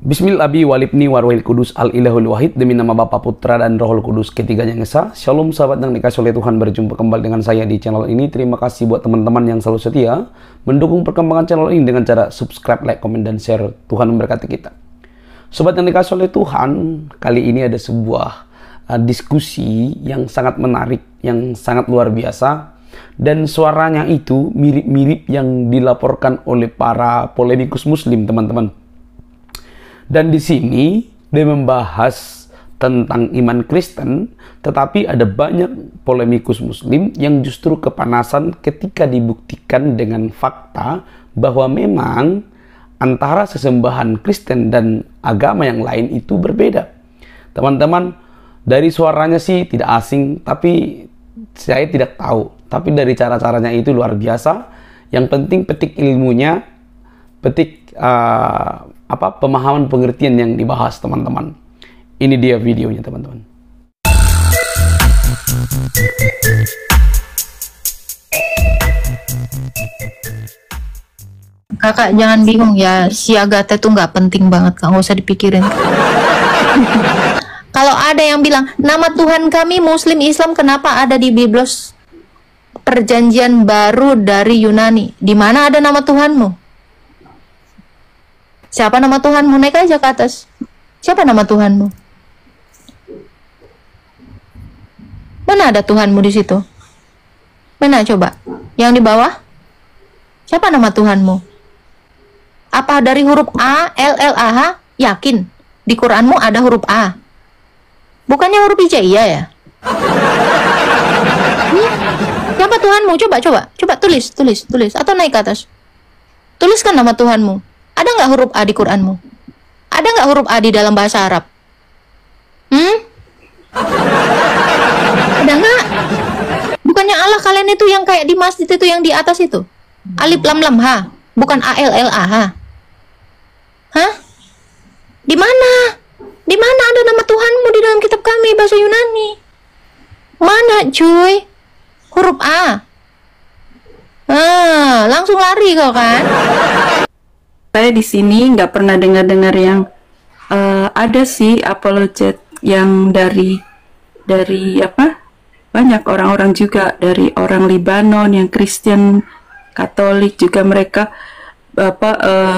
Bismillah abi walibni warwahil kudus al-ilahul wahid. Demi nama Bapa, Putra, dan Rohul Kudus, ketiganya yang esa. Shalom sahabat yang dikasih oleh Tuhan, berjumpa kembali dengan saya di channel ini. Terima kasih buat teman-teman yang selalu setia mendukung perkembangan channel ini dengan cara subscribe, like, komen, dan share. Tuhan memberkati kita. Sobat yang dikasih oleh Tuhan, kali ini ada sebuah diskusi yang sangat menarik, yang sangat luar biasa. Dan suaranya itu mirip-mirip yang dilaporkan oleh para polemikus muslim, teman-teman. Dan di sini dia membahas tentang iman Kristen, tetapi ada banyak polemikus muslim yang justru kepanasan ketika dibuktikan dengan fakta bahwa memang antara sesembahan Kristen dan agama yang lain itu berbeda. Teman-teman, dari suaranya sih tidak asing, tapi saya tidak tahu. Tapi dari cara-caranya itu luar biasa. Yang penting petik ilmunya, petik pemahaman pengertian yang dibahas, teman-teman. Ini dia videonya, teman-teman. Kakak jangan bingung ya, si Agatha tuh nggak penting banget, Kak, nggak usah dipikirin. Kalau ada yang bilang nama Tuhan kami Muslim Islam, kenapa ada di Biblos Perjanjian Baru dari Yunani? Di mana ada nama Tuhanmu? Siapa nama Tuhanmu? Naik aja ke atas. Siapa nama Tuhanmu? Mana ada Tuhanmu di situ? Mana coba? Yang di bawah? Siapa nama Tuhanmu? Apa dari huruf A, L, L, A, H? Yakin? Di Quranmu ada huruf A? Bukannya huruf hijaiyah ya? Siapa Tuhanmu? Coba tulis. Atau naik ke atas. Tuliskan nama Tuhanmu. Ada nggak huruf A di Quranmu? Ada nggak huruf A di dalam bahasa Arab? Ada nggak? Bukannya Allah kalian itu yang kayak di masjid itu yang di atas itu? Alif lam lam ha, bukan A L L A H. Hah? Di mana? Di mana ada nama Tuhanmu di dalam kitab kami bahasa Yunani? Mana cuy? Huruf A. Langsung lari kau kan? Saya di sini nggak pernah dengar yang ada sih apologet yang dari banyak orang-orang juga, dari orang Libanon yang Kristen Katolik juga, mereka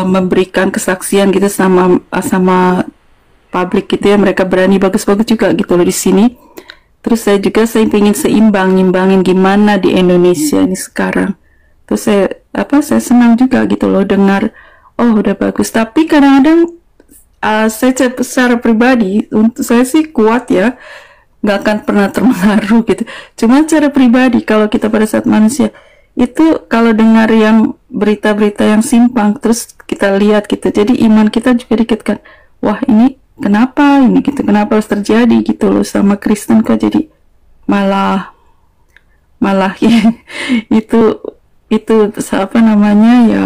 memberikan kesaksian gitu sama publik gitu ya, mereka berani bagus-bagus juga gitu loh di sini. Terus saya ingin nyimbangin gimana di Indonesia ini sekarang. Terus saya senang juga gitu loh dengar, oh udah bagus. Tapi kadang-kadang saya secara pribadi, untuk saya sih kuat ya, nggak akan pernah terpengaruh gitu. Cuma secara pribadi, kalau kita pada saat manusia itu kalau dengar yang berita-berita yang simpang, terus kita lihat gitu, jadi iman kita juga dikitkan, wah ini kenapa ini gitu, kenapa harus terjadi gitu loh sama Kristen kok jadi malah ya, itu apa namanya ya,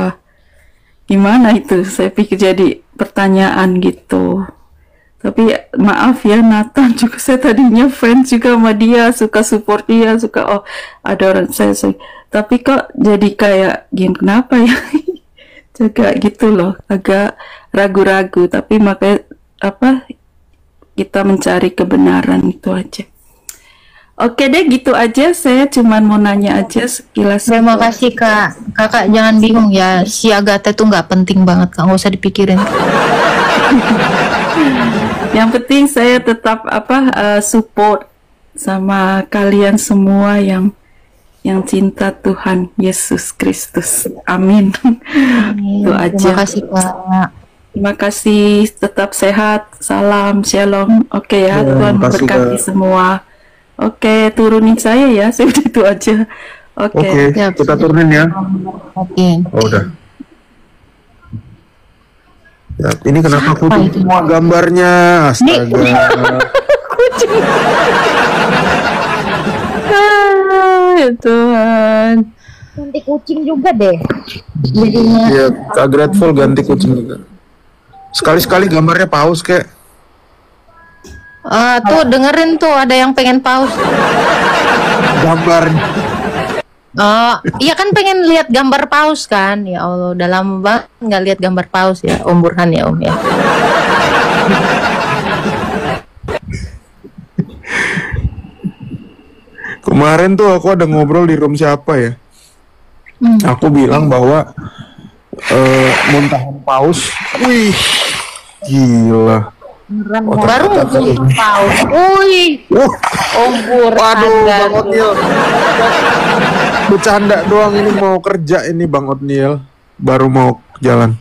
gimana itu, saya pikir jadi pertanyaan gitu. Tapi maaf ya, Nathan juga saya tadinya fans juga sama dia, suka support dia, suka ada orang saya tapi kok jadi kayak gini, kenapa ya? Juga gitu loh, agak ragu-ragu. Tapi makanya kita mencari kebenaran, itu aja. Oke deh, gitu aja. Saya cuman mau nanya aja sekilas. Terima kasih Kak. Kakak jangan bingung ya, si Agatha tuh nggak penting banget, Kak, nggak usah dipikirin. Yang penting saya tetap support sama kalian semua yang cinta Tuhan Yesus Kristus. Amin. Itu aja. Terima kasih Kak. Terima kasih, tetap sehat. Salam, shalom. Oke ya, Tuhan memberkati semua. Oke, turunin saya ya, saya itu aja. Oke, kita turunin ya. Oke. Oh, udah. Ya, ini kenapa kucing semua gambarnya? Astaga. Kucing. Ya Tuhan. Ganti kucing juga deh. Iya, Kak Grateful ganti kucing juga. Sekali-sekali gambarnya paus kek. Tuh dengerin tuh, ada yang pengen pause. Gambarnya. Iya kan pengen lihat gambar paus kan? Ya Allah, udah lama banget nggak lihat gambar paus ya, Om Burhan ya Om ya. Kemarin tuh aku ada ngobrol di room siapa ya? Aku bilang bahwa muntahan paus, wih, gila. Baru ngomongin paus, wih, Om Burhan. Waduh, kan. Bang Otniel. Bercanda doang ini, mau kerja ini Bang Otniel. Baru mau jalan.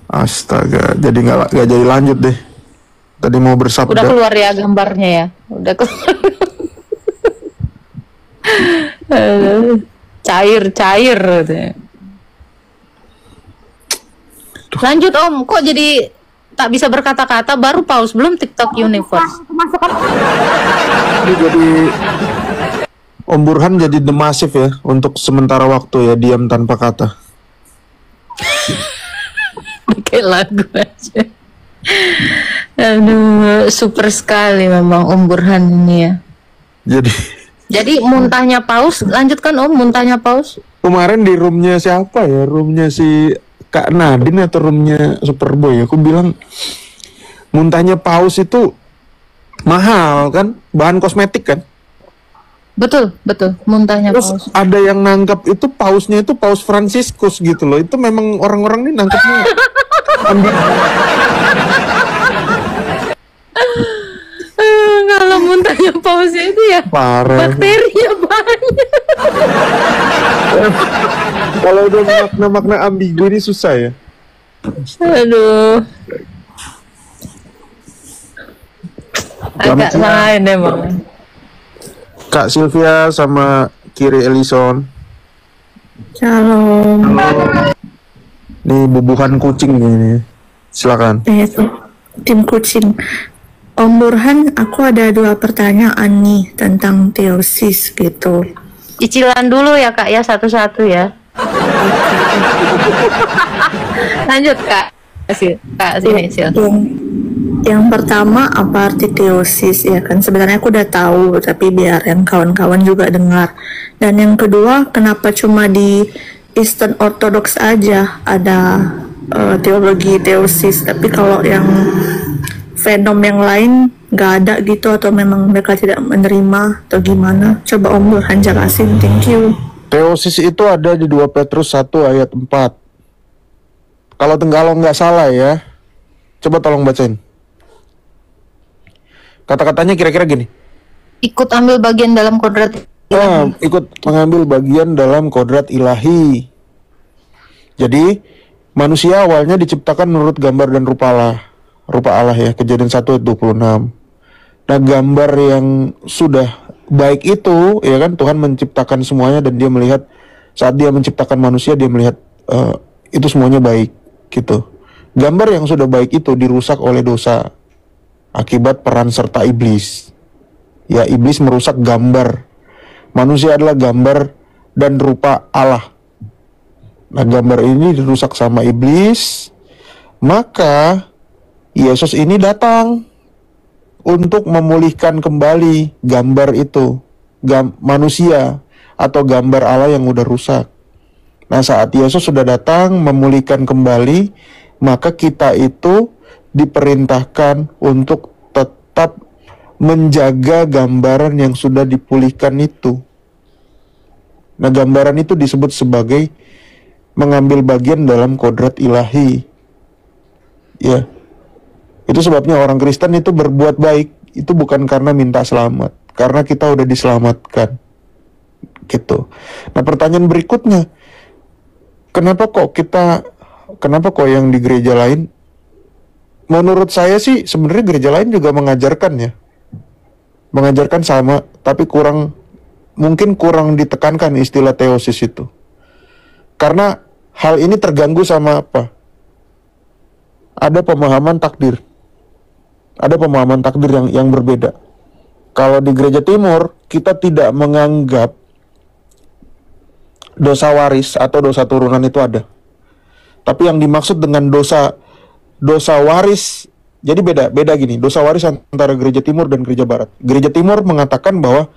Astaga, jadi nggak jadi lanjut deh. Tadi mau bersabda. Udah keluar ya gambarnya ya, udah keluar. Cair. Lanjut Om, kok jadi tak bisa berkata-kata, baru paus belum TikTok Universe. Ini jadi Om Burhan jadi The Massive ya untuk sementara waktu ya, diam tanpa kata. Pakai lagu aja. Aduh, super sekali memang Om Burhan ini ya. Jadi muntahnya paus, lanjutkan Om, muntahnya paus. Kemarin di roomnya siapa ya? Roomnya si Kak Nadine atau roomnya Superboy? Aku bilang muntahnya paus itu mahal kan? Bahan kosmetik kan? Betul, muntahnya Terus paus. ada yang nangkap itu pausnya itu Paus Franciscus gitu loh. Itu memang orang-orang ini nangkapnya Kalau muntahnya pausnya itu ya parah. bakterinya banyak. Kalau udah makna-makna ambigu ini susah ya. Aduh. Agak lain emang. Kak Sylvia sama Kiri Ellison. Shalom. Nih bubuhan kucing ini. Silakan. Itu tim kucing. Om Burhan, aku ada 2 pertanyaan nih tentang teosis gitu. Cicilan dulu ya Kak ya, satu-satu ya. Lanjut Kak. Kak sini Sil. Yang pertama, apa arti teosis ya kan? Sebenarnya aku udah tahu, tapi biar yang kawan-kawan juga dengar. Dan yang kedua, kenapa cuma di Eastern Orthodox aja ada teologi teosis, tapi kalau yang fenom yang lain nggak ada gitu, atau memang mereka tidak menerima atau gimana? Coba Om Burhan jelasin, thank you. Teosis itu ada di 2 Petrus 1 ayat 4. Kalau nggak salah ya. Coba tolong bacain. Kata-katanya kira-kira gini. Ikut ambil bagian dalam kodrat. Ikut mengambil bagian dalam kodrat ilahi. Jadi manusia awalnya diciptakan menurut gambar dan rupa Allah ya, Kejadian 1 ayat 26. Nah, gambar yang sudah baik itu ya kan, Tuhan menciptakan semuanya dan dia melihat, saat dia menciptakan manusia dia melihat itu semuanya baik gitu. Gambar yang sudah baik itu dirusak oleh dosa akibat peran serta iblis. Ya, iblis merusak gambar. Manusia adalah gambar dan rupa Allah. Nah, gambar ini dirusak sama iblis, maka Yesus ini datang untuk memulihkan kembali gambar itu, manusia atau gambar Allah yang udah rusak. Nah, saat Yesus sudah datang memulihkan kembali, maka kita itu diperintahkan untuk tetap menjaga gambaran yang sudah dipulihkan itu. Nah, gambaran itu disebut sebagai mengambil bagian dalam kodrat ilahi. Ya. Itu sebabnya orang Kristen itu berbuat baik itu bukan karena minta selamat, karena kita udah diselamatkan. Gitu. Nah, pertanyaan berikutnya, kenapa kok yang di gereja lain, menurut saya sih sebenarnya gereja lain juga mengajarkan ya. Mengajarkan sama, tapi mungkin kurang ditekankan istilah teosis itu. Karena hal ini terganggu sama apa? Ada pemahaman takdir. Ada pemahaman takdir yang berbeda. Kalau di gereja timur, kita tidak menganggap dosa waris atau dosa turunan itu ada. Tapi yang dimaksud dengan dosa waris, jadi beda gini. Dosa waris antara gereja timur dan gereja barat. Gereja timur mengatakan bahwa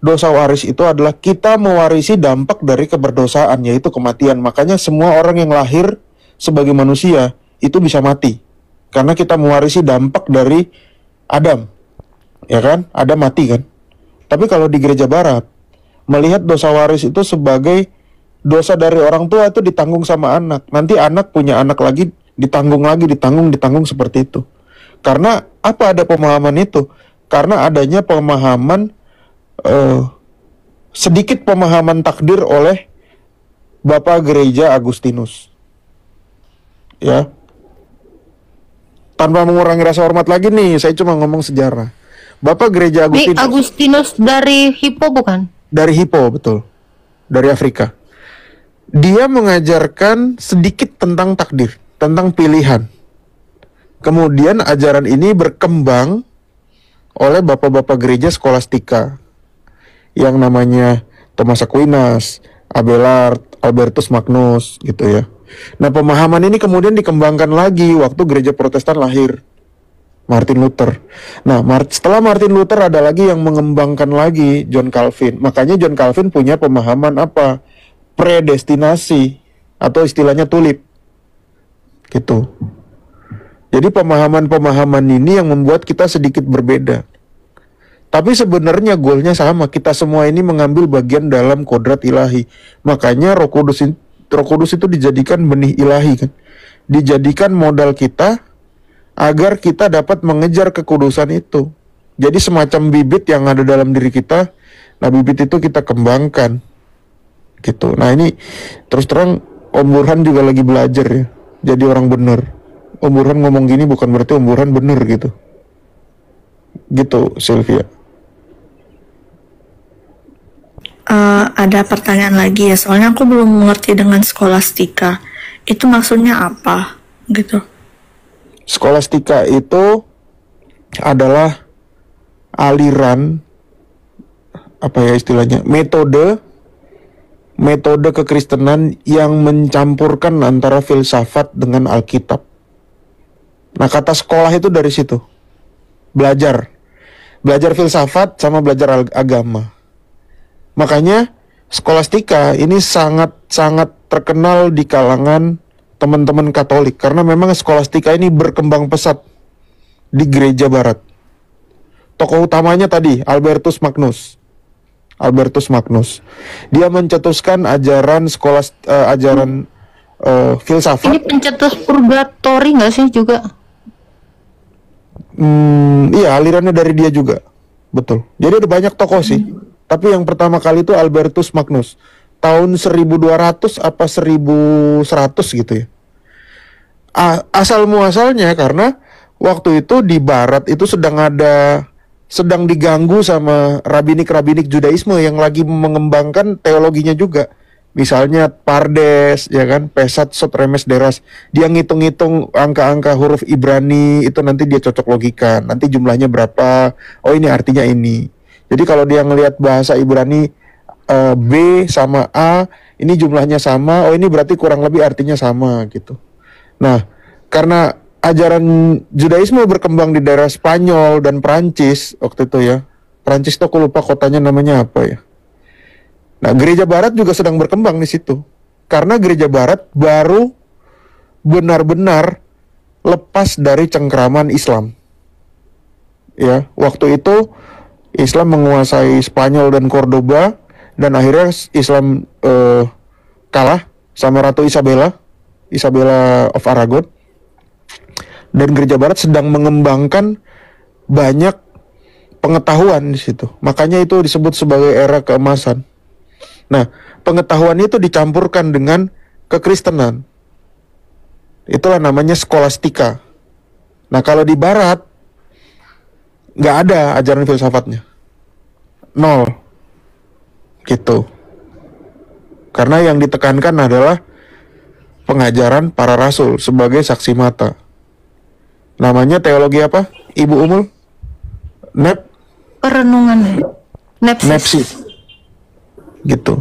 dosa waris itu adalah kita mewarisi dampak dari keberdosaan, yaitu kematian. Makanya semua orang yang lahir sebagai manusia itu bisa mati, karena kita mewarisi dampak dari Adam, ya kan? Adam mati kan? Tapi kalau di gereja barat, melihat dosa waris itu sebagai dosa dari orang tua itu ditanggung sama anak. Nanti anak punya anak lagi, ditanggung lagi, ditanggung seperti itu. Karena apa ada pemahaman itu? Karena adanya pemahaman sedikit pemahaman takdir oleh Bapak Gereja Agustinus. Ya. Tanpa mengurangi rasa hormat lagi nih, saya cuma ngomong sejarah. Bapak Gereja Ini Agustinus. Agustinus dari Hippo bukan? Dari Hippo, betul. Dari Afrika. Dia mengajarkan sedikit tentang takdir, tentang pilihan. Kemudian ajaran ini berkembang oleh bapak-bapak gereja skolastika yang namanya Thomas Aquinas, Abelard, Albertus Magnus gitu ya. Nah, pemahaman ini kemudian dikembangkan lagi waktu gereja Protestan lahir, Martin Luther. Nah, setelah Martin Luther ada lagi yang mengembangkan lagi, John Calvin. Makanya John Calvin punya pemahaman apa? Predestinasi, atau istilahnya tulip. Gitu. Jadi pemahaman-pemahaman ini yang membuat kita sedikit berbeda. Tapi sebenarnya goalnya sama. Kita semua ini mengambil bagian dalam kodrat ilahi. Makanya Roh Kudus itu dijadikan benih ilahi kan. Dijadikan modal kita agar kita dapat mengejar kekudusan itu. Jadi semacam bibit yang ada dalam diri kita. Nah, bibit itu kita kembangkan. Gitu. Nah, ini terus terang Om Burhan juga lagi belajar ya. Jadi orang benar. Om Burhan ngomong gini bukan berarti Om Burhan benar gitu. Gitu, Sylvia. Ada pertanyaan lagi ya, soalnya aku belum mengerti dengan skolastika. Itu maksudnya apa gitu? Skolastika itu adalah aliran, apa ya istilahnya, metode kekristenan yang mencampurkan antara filsafat dengan Alkitab. Nah, kata sekolah itu dari situ. Belajar filsafat sama belajar agama. Makanya skolastika ini sangat terkenal di kalangan teman-teman Katolik, karena memang skolastika ini berkembang pesat di gereja barat. Tokoh utamanya tadi Albertus Magnus. Dia mencetuskan ajaran filsafat. Ini pencetus purgatori nggak sih juga? Iya, alirannya dari dia juga. Betul. Jadi ada banyak tokoh sih. Tapi yang pertama kali itu Albertus Magnus. Tahun 1200 apa 1100 gitu ya. Asal muasalnya karena waktu itu di barat itu sedang diganggu sama rabinik Judaisme yang lagi mengembangkan teologinya juga. Misalnya Pardes, ya kan, Pesat, Sot, Remes, Deras. Dia ngitung-ngitung angka-angka huruf Ibrani, itu nanti dia cocok logikan. Nanti jumlahnya berapa, oh ini artinya ini. Jadi kalau dia ngelihat bahasa Ibrani B sama A, ini jumlahnya sama, oh ini berarti kurang lebih artinya sama gitu. Nah, karena ajaran Judaisme berkembang di daerah Spanyol dan Prancis waktu itu ya. Prancis tuh aku lupa kotanya namanya apa ya. Nah, gereja barat juga sedang berkembang di situ. Karena gereja barat baru benar-benar lepas dari cengkraman Islam. Ya, waktu itu Islam menguasai Spanyol dan Cordoba, dan akhirnya Islam kalah sama Ratu Isabella of Aragon. Dan gereja barat sedang mengembangkan banyak pengetahuan di situ. Makanya itu disebut sebagai era keemasan. Nah, pengetahuan itu dicampurkan dengan kekristenan. Itulah namanya skolastika. Nah, kalau di barat nggak ada ajaran filsafatnya. Nol. Gitu. Karena yang ditekankan adalah pengajaran para rasul sebagai saksi mata. Namanya teologi apa? Ibu Umul? Perenungan ya. Nepsis. Gitu.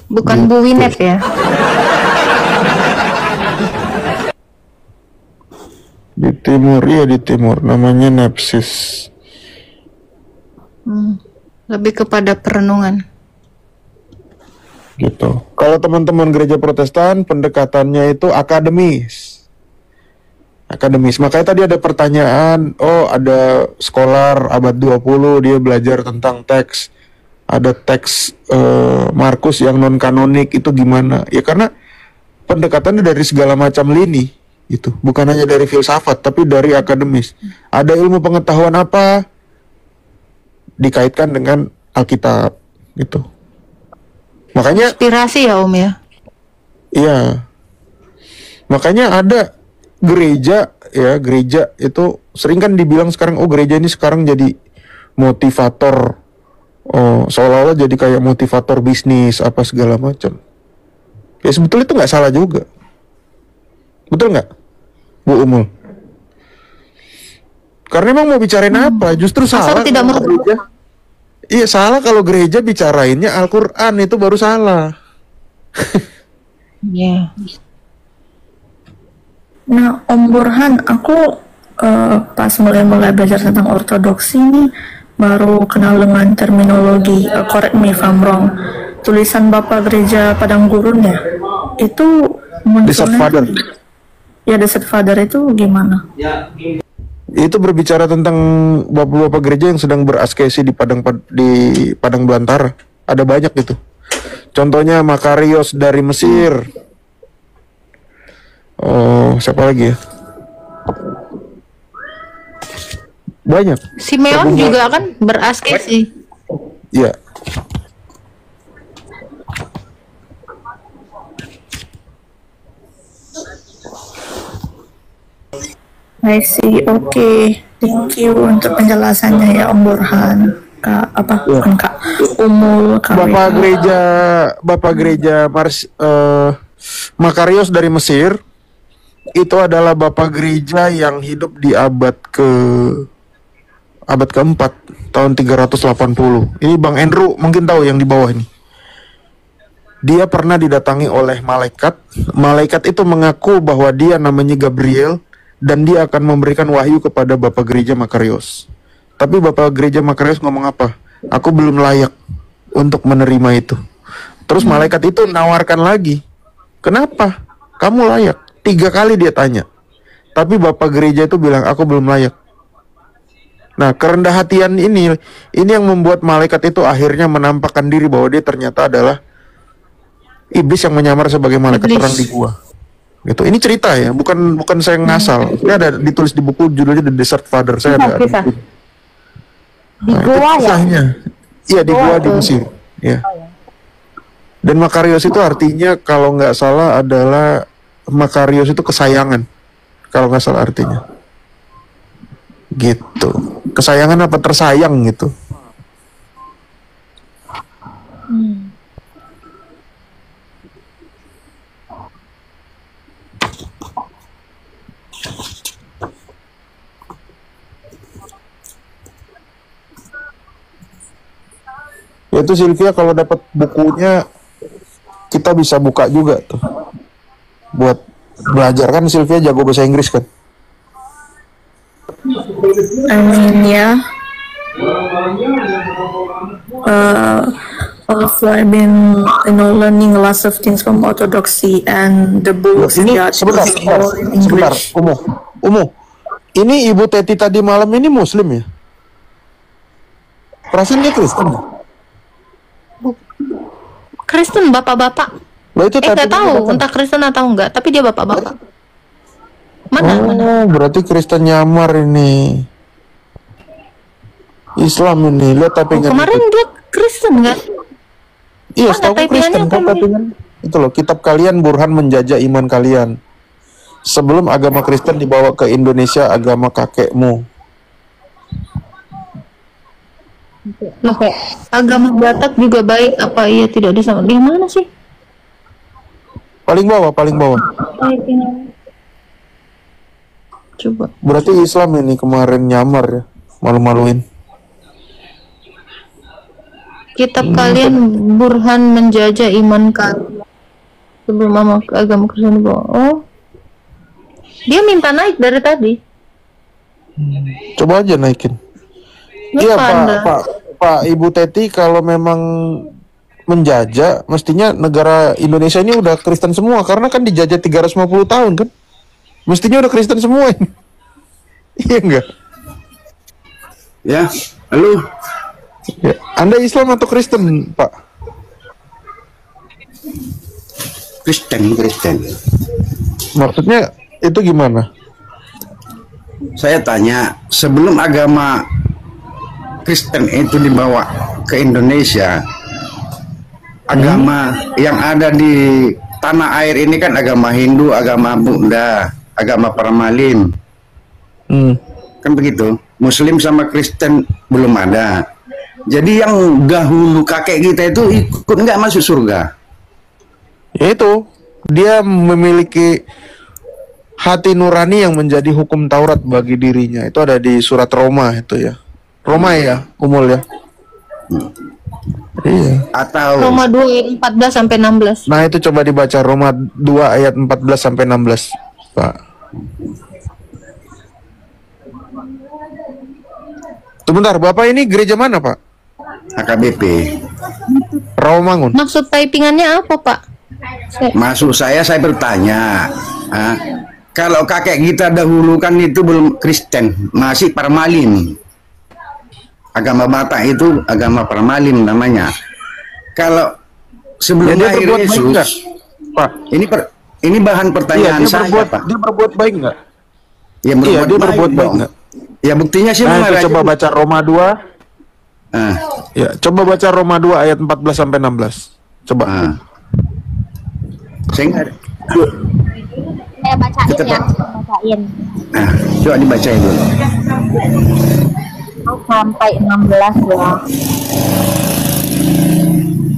Bukan Bu Winep ya. Gitu. Timur, iya di timur. Namanya Nepsis. Lebih kepada perenungan. Gitu. Kalau teman-teman gereja Protestan, pendekatannya itu akademis. Akademis. Makanya tadi ada pertanyaan, oh ada scholar abad 20, dia belajar tentang teks. Ada teks Markus yang non-kanonik, itu gimana? Ya karena pendekatannya dari segala macam lini. Itu bukan hanya dari filsafat, tapi dari akademis. Ada ilmu pengetahuan apa dikaitkan dengan Alkitab, gitu. Makanya Inspirasi ya Om ya. iya. Makanya ada gereja ya, gereja itu sering kan dibilang sekarang, oh gereja ini sekarang jadi motivator, oh seolah-olah jadi kayak motivator bisnis apa segala macam. Ya sebetulnya itu nggak salah juga, betul nggak, Bu Umul? Karena emang mau bicarain apa? Justru salah. tidak kalau gereja. Iya salah kalau gereja bicarainnya Al-Quran, itu baru salah. Iya. Nah, Om Burhan, aku pas mulai belajar tentang ortodoksi ini baru kenal dengan terminologi, correct me if I'm wrong, tulisan Bapak Gereja Padang Gurun ya, itu Desert Father. Ya, Desert Father itu gimana? Itu berbicara tentang bapak-bapak gereja yang sedang beraskesi di Padang Belantara. Ada banyak itu. Contohnya Makarios dari Mesir. Oh, siapa lagi ya? Banyak. Simeon juga kan beraskesi. Iya. I see, oke. Thank you untuk penjelasannya ya Om Burhan. Kak, apa? Bukan Kak. Umul, Kak. Bapak gereja Makarios dari Mesir itu adalah bapak gereja yang hidup di abad keempat, tahun 380. Ini Bang Andrew mungkin tahu yang di bawah ini. Dia pernah didatangi oleh malaikat. Malaikat itu mengaku bahwa dia namanya Gabriel dan dia akan memberikan wahyu kepada bapak gereja Makarios. Tapi bapak gereja Makarios ngomong apa? Aku belum layak untuk menerima itu. Terus malaikat itu nawarkan lagi. Kenapa? Kamu layak. 3 kali dia tanya. Tapi bapak gereja itu bilang, aku belum layak. Nah, kerendah hatian ini yang membuat malaikat itu akhirnya menampakkan diri bahwa dia ternyata adalah iblis yang menyamar sebagai malaikat terang di gua. Gitu. Ini cerita ya, bukan saya ngasal. Ini ada ditulis di buku judulnya The Desert Father. Saya ada Kisah. buku. Di gua ya? Kisahnya. Iya, di gua di Mesir. Ya. Dan Makarios itu artinya kalau nggak salah adalah Makarios itu kesayangan. Kalau nggak salah artinya. Gitu. Kesayangan apa tersayang gitu. Itu Sylvia kalau dapat bukunya kita bisa buka juga tuh buat belajar, kan Sylvia jago bahasa Inggris kan. Ya. Also I've been learning lots of things from Orthodoxy and the books. Ini that sebentar, was all in sebentar, English. Umu. Ini Ibu Teti tadi malam ini Muslim ya? Perasaan dia Kristen. Kristen bapak-bapak. Loh, itu tadi Nggak tahu kan? entah Kristen atau enggak, tapi dia bapak-bapak. Mana? Berarti Kristen nyamar ini. Islam ini, lihat tapi Kemarin dia Kristen nggak? Iya, Mana setahu aku typingannya Kristen kan apa tapi kan itu loh, kitab kalian Burhan menjajah iman kalian. Sebelum agama Kristen dibawa ke Indonesia, agama kakekmu. Loh, agama Batak juga baik, apa iya tidak disama? Di mana sih? Paling bawah. Coba. Berarti Islam ini kemarin nyamar ya, malu-maluin. Kitab kalian Burhan menjajah iman kalian sebelum agama Kristen dibawa. Oh, dia minta naik dari tadi. Coba aja naikin. Lu Iya pandai. Pak Ibu Teti, kalau memang menjajah, mestinya negara Indonesia ini udah Kristen semua, karena kan dijajah 350 tahun kan. Mestinya udah Kristen semua ini. Iya enggak? Ya, lalu Ya. Anda Islam atau Kristen, Pak? Kristen. Maksudnya itu gimana? Saya tanya, sebelum agama Kristen itu dibawa ke Indonesia, agama yang ada di tanah air ini kan agama Hindu, agama Buddha, agama Paramalim, kan begitu. Muslim sama Kristen belum ada. Jadi yang dahulu kakek kita itu ikut nggak masuk surga? Ya itu, dia memiliki hati nurani yang menjadi hukum Taurat bagi dirinya. Itu ada di surat Roma itu ya. Roma ya, Umul ya. Iya. Atau Roma 2 ayat 14 sampai 16. Nah itu coba dibaca Roma 2 ayat 14 sampai 16, Pak. Sebentar, Bapak ini gereja mana, Pak? HKBP. Rawamangun. Maksud typingannya apa, Pak? Maksud saya bertanya, kalau kakek kita dahulu kan itu belum Kristen, masih Paramalim. Agama Batak itu agama Paramalim namanya. Kalau sebelum dia lahir berbuat baik Yesus, nggak, Pak? ini bahan pertanyaan Dia saya, Pak. dia berbuat baik nggak? Ya, Iya, dia berbuat baik dong. nggak? Ya buktinya sih Nah, benar itu aja. coba baca Roma 2. Ah, Ya, coba baca Roma 2 ayat 14 sampai 16. Coba. ah. Saya nggak ada. Saya bacain Kita ya, Pak. saya bacain. Ah, coba dibacain dulu. Sampai 16 ya.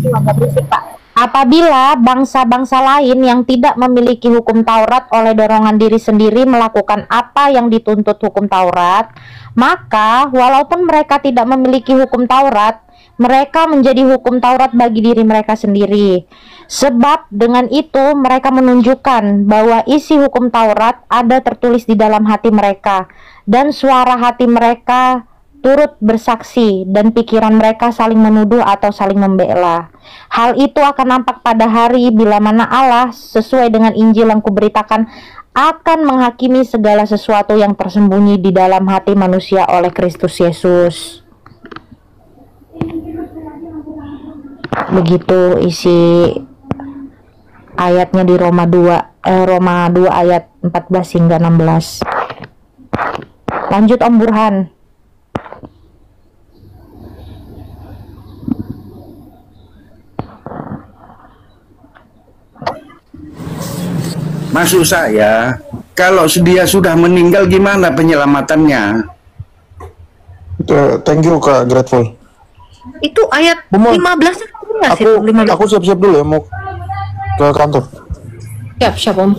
Itu agak berisik, Pak. Apabila bangsa-bangsa lain yang tidak memiliki hukum Taurat oleh dorongan diri sendiri melakukan apa yang dituntut hukum Taurat, maka walaupun mereka tidak memiliki hukum Taurat, mereka menjadi hukum Taurat bagi diri mereka sendiri. Sebab dengan itu mereka menunjukkan bahwa isi hukum Taurat ada tertulis di dalam hati mereka, dan suara hati mereka turut bersaksi, dan pikiran mereka saling menuduh atau saling membela. Hal itu akan nampak pada hari bila mana Allah sesuai dengan Injil yang kuberitakan akan menghakimi segala sesuatu yang tersembunyi di dalam hati manusia oleh Kristus Yesus. Begitu isi ayatnya di Roma 2 ayat 14 hingga 16. Lanjut Om Burhan. Maksud saya, kalau dia sudah meninggal gimana penyelamatannya? Thank you Kak Grateful. Itu ayat Bumol. 15 enggak sih? 15. Aku siap-siap dulu ya mau ke kantor. Siap, Om.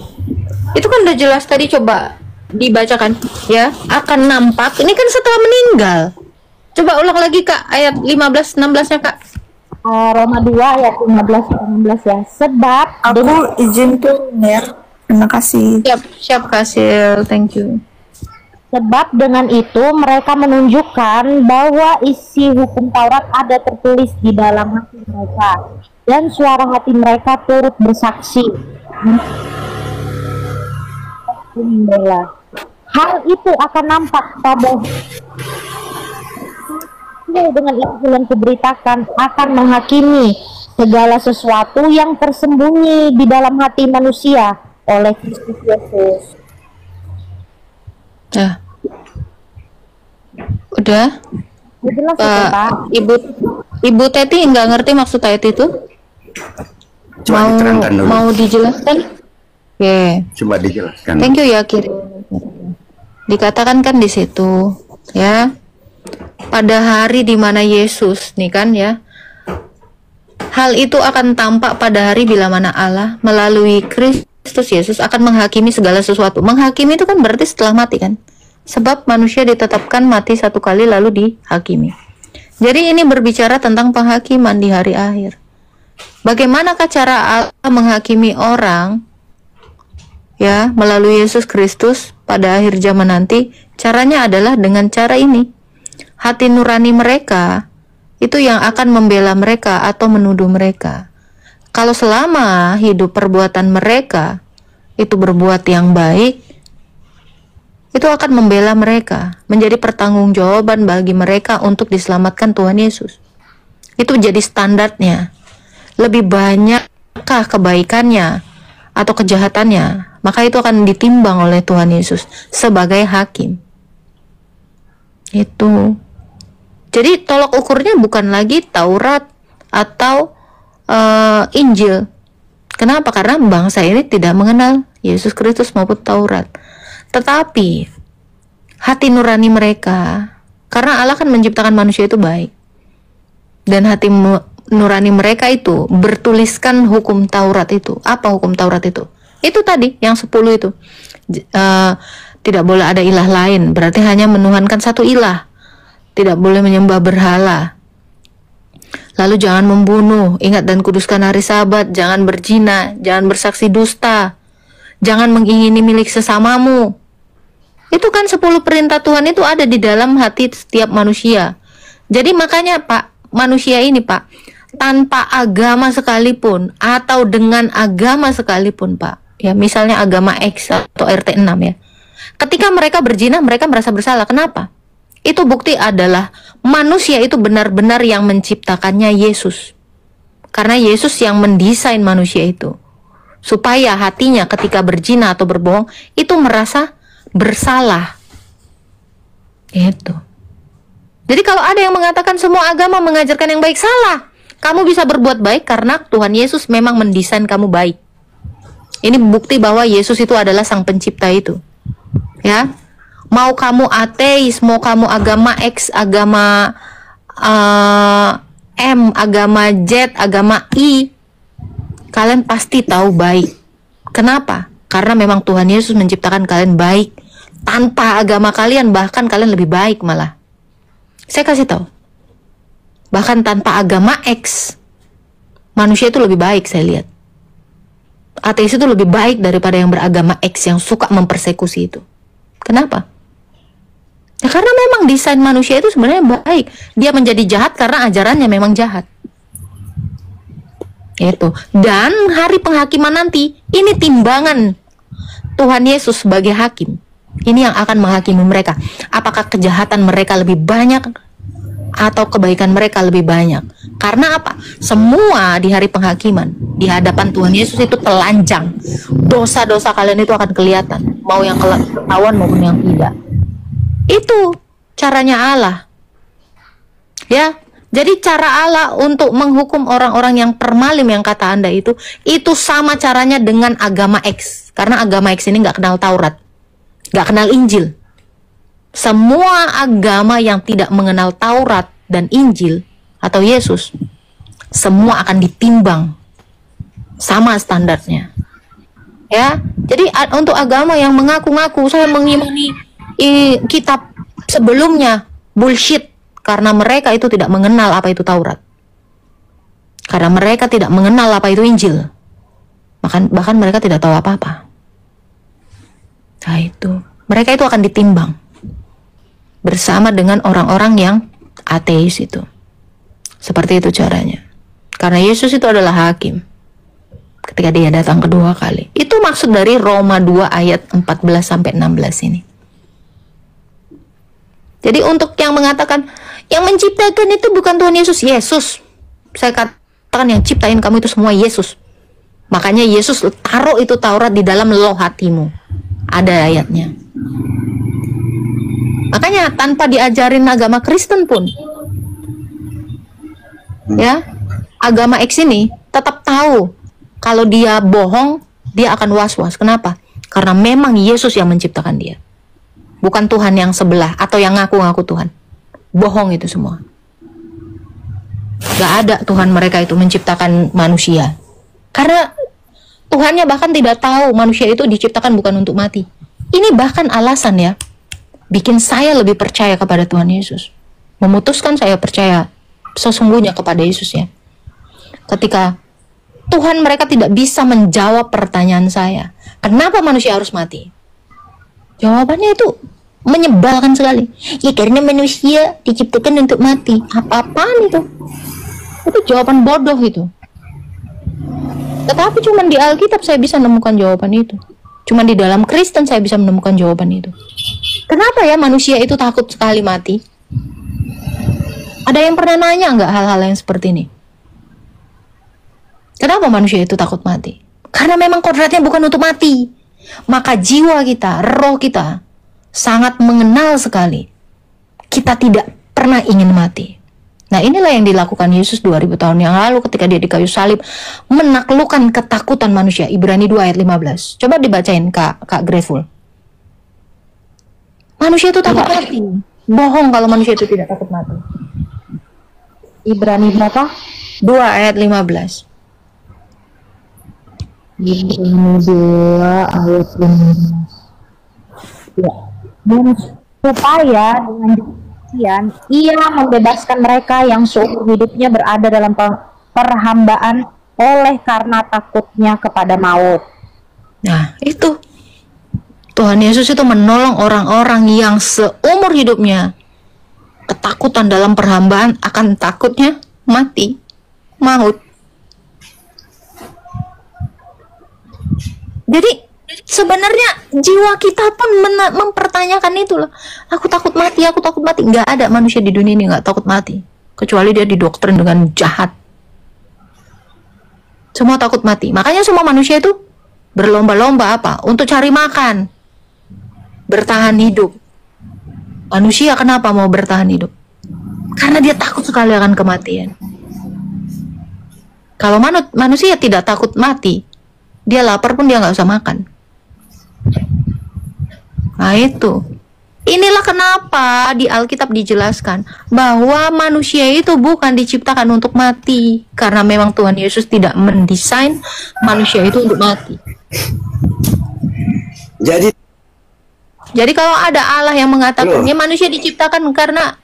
Itu kan udah jelas tadi, coba dibacakan ya. Akan nampak, ini kan setelah meninggal. Coba ulang lagi Kak, ayat 15 16-nya Kak. Roma 2 ayat 15 sampai 16 ya. Sebab Aku izin turun ya. Terima kasih. Siap Kasil, thank you. Sebab dengan itu mereka menunjukkan bahwa isi hukum Taurat ada tertulis di dalam hati mereka, dan suara hati mereka turut bersaksi. Hal itu akan nampak pada dengan Injil yang kuberitakan akan menghakimi segala sesuatu yang tersembunyi di dalam hati manusia oleh Kristus Yesus. Ya. Udah? Jelas ya, Pak? Ibu Teti nggak ngerti maksud ayat itu? Coba diterangkan dulu. Mau dijelaskan? Oke. Coba dijelaskan. Thank you ya Kiri. Dikatakan kan di situ ya, pada hari di mana Yesus nih kan ya, hal itu akan tampak pada hari bila mana Allah melalui Kristus Yesus akan menghakimi segala sesuatu. Menghakimi itu kan berarti setelah mati kan, sebab manusia ditetapkan mati satu kali lalu dihakimi. Jadi ini berbicara tentang penghakiman di hari akhir. Bagaimanakah cara Allah menghakimi orang ya, melalui Yesus Kristus pada akhir zaman nanti, caranya adalah dengan cara ini. Hati nurani mereka itu yang akan membela mereka atau menuduh mereka. Kalau selama hidup perbuatan mereka itu berbuat yang baik, itu akan membela mereka, menjadi pertanggungjawaban bagi mereka untuk diselamatkan Tuhan Yesus. Itu jadi standarnya. Lebih banyakkah kebaikannya atau kejahatannya, maka itu akan ditimbang oleh Tuhan Yesus sebagai hakim. Itu. Jadi tolok ukurnya bukan lagi Taurat atau Injil. Kenapa? Karena bangsa ini tidak mengenal Yesus Kristus maupun Taurat. Tetapi hati nurani mereka, karena Allah kan menciptakan manusia itu baik, dan hati nurani mereka itu bertuliskan hukum Taurat itu. Apa hukum Taurat itu? Itu tadi yang 10 itu. Tidak boleh ada ilah lain, berarti hanya menuhankan satu ilah. Tidak boleh menyembah berhala. Lalu jangan membunuh, ingat dan kuduskan hari Sabat, jangan berzina, jangan bersaksi dusta, jangan mengingini milik sesamamu. Itu kan 10 perintah Tuhan itu ada di dalam hati setiap manusia. Jadi makanya Pak, manusia ini Pak, tanpa agama sekalipun atau dengan agama sekalipun Pak, ya misalnya agama X atau RT 6 ya, ketika mereka berzina mereka merasa bersalah. Kenapa? Itu bukti adalah manusia itu benar-benar yang menciptakannya Yesus. Karena Yesus yang mendesain manusia itu, supaya hatinya ketika berzina atau berbohong itu merasa bersalah. Itu. Jadi kalau ada yang mengatakan semua agama mengajarkan yang baik, salah. Kamu bisa berbuat baik karena Tuhan Yesus memang mendesain kamu baik. Ini bukti bahwa Yesus itu adalah sang pencipta itu. Ya. Mau kamu ateis, mau kamu agama X, agama M, agama Z, agama I, kalian pasti tahu baik. Kenapa? Karena memang Tuhan Yesus menciptakan kalian baik. Tanpa agama kalian, bahkan kalian lebih baik malah. Saya kasih tahu. Bahkan tanpa agama X, manusia itu lebih baik, saya lihat. Ateis itu lebih baik daripada yang beragama X yang suka mempersekusi itu. Kenapa? Ya karena memang desain manusia itu sebenarnya baik. Dia menjadi jahat karena ajarannya memang jahat. Itu. Dan hari penghakiman nanti, ini timbangan Tuhan Yesus sebagai hakim. Ini yang akan menghakimi mereka. Apakah kejahatan mereka lebih banyak atau kebaikan mereka lebih banyak? Karena apa? Semua di hari penghakiman, di hadapan Tuhan Yesus itu telanjang. Dosa-dosa kalian itu akan kelihatan, mau yang ketahuan maupun yang tidak. Itu caranya Allah. Ya, jadi cara Allah untuk menghukum orang-orang yang permalim yang kata Anda itu sama caranya dengan agama X. Karena agama X ini nggak kenal Taurat, nggak kenal Injil. Semua agama yang tidak mengenal Taurat dan Injil atau Yesus, semua akan ditimbang sama standarnya. Ya, jadi untuk agama yang mengaku-ngaku saya mengimani kitab sebelumnya, bullshit, karena mereka itu tidak mengenal apa itu Taurat, karena mereka tidak mengenal apa itu Injil, bahkan mereka tidak tahu apa-apa. Nah itu, mereka itu akan ditimbang bersama dengan orang-orang yang ateis itu. Seperti itu caranya. Karena Yesus itu adalah hakim ketika dia datang kedua kali. Itu maksud dari Roma 2 ayat 14-16 ini. Jadi untuk yang mengatakan yang menciptakan itu bukan Tuhan Yesus, Yesus. Saya katakan yang ciptain kamu itu semua Yesus. Makanya Yesus taruh itu Taurat di dalam loh hatimu. Ada ayatnya. Makanya tanpa diajarin agama Kristen pun, ya, agama X ini tetap tahu kalau dia bohong, dia akan was-was. Kenapa? Karena memang Yesus yang menciptakan dia. Bukan Tuhan yang sebelah atau yang ngaku-ngaku Tuhan. Bohong itu semua. Gak ada Tuhan mereka itu menciptakan manusia. Karena Tuhannya bahkan tidak tahu manusia itu diciptakan bukan untuk mati. Ini bahkan alasan ya, bikin saya lebih percaya kepada Tuhan Yesus. Memutuskan saya percaya sesungguhnya kepada Yesus ya. Ketika Tuhan mereka tidak bisa menjawab pertanyaan saya. Kenapa manusia harus mati? Jawabannya itu menyebalkan sekali. Ya karena manusia diciptakan untuk mati. Apa-apaan itu? Itu jawaban bodoh itu. Tetapi cuma di Alkitab saya bisa menemukan jawaban itu. Cuma di dalam Kristen saya bisa menemukan jawaban itu. Kenapa ya manusia itu takut sekali mati? Ada yang pernah nanya nggak hal-hal yang seperti ini? Kenapa manusia itu takut mati? Karena memang kodratnya bukan untuk mati. Maka jiwa kita, roh kita sangat mengenal sekali. Kita tidak pernah ingin mati. Nah, inilah yang dilakukan Yesus 2000 tahun yang lalu ketika dia di kayu salib, menaklukkan ketakutan manusia. Ibrani 2 ayat 15. Coba dibacain Kak Grateful. Manusia itu takut mati. Bohong kalau manusia itu tidak takut mati. Ibrani berapa? 2 ayat 15. Ibrani 2 ayat 15. Ya. Dan supaya dengan demikian ia membebaskan mereka yang seumur hidupnya berada dalam perhambaan oleh karena takutnya kepada maut. Nah, itu Tuhan Yesus itu menolong orang-orang yang seumur hidupnya ketakutan dalam perhambaan akan takutnya mati, maut. Jadi sebenarnya jiwa kita pun mempertanyakan itu loh. Aku takut mati, aku takut mati. Nggak ada manusia di dunia ini nggak takut mati, kecuali dia didoktrin dengan jahat. Semua takut mati. Makanya semua manusia itu berlomba-lomba apa? Untuk cari makan, bertahan hidup. Manusia kenapa mau bertahan hidup? Karena dia takut sekali akan kematian. Kalau manusia tidak takut mati, dia lapar pun dia nggak usah makan. Nah itu, inilah kenapa di Alkitab dijelaskan bahwa manusia itu bukan diciptakan untuk mati, karena memang Tuhan Yesus tidak mendesain manusia itu untuk mati. Jadi kalau ada Allah yang mengatakan ya manusia diciptakan karena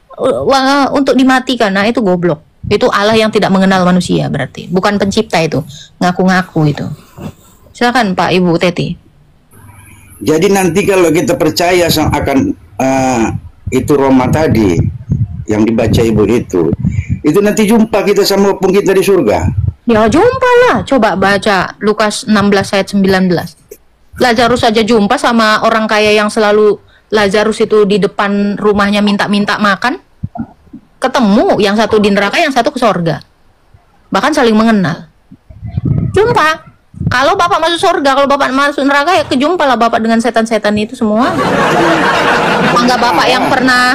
untuk dimatikan, nah itu goblok. Itu Allah yang tidak mengenal manusia berarti, bukan pencipta itu, ngaku-ngaku itu. Silakan Pak Ibu Teti. Jadi nanti kalau kita percaya akan itu Roma tadi yang dibaca Ibu itu nanti jumpa kita sama pun kita di surga. Ya jumpa lah. Coba baca Lukas 16 ayat 19. Lazarus saja jumpa sama orang kaya yang selalu Lazarus itu di depan rumahnya minta-minta makan. Ketemu, yang satu di neraka, yang satu ke surga. Bahkan saling mengenal. Jumpa. Kalau Bapak masuk surga, kalau Bapak masuk neraka, ya kejumpalah Bapak dengan setan-setan itu semua. Tetangga Bapak yang pernah,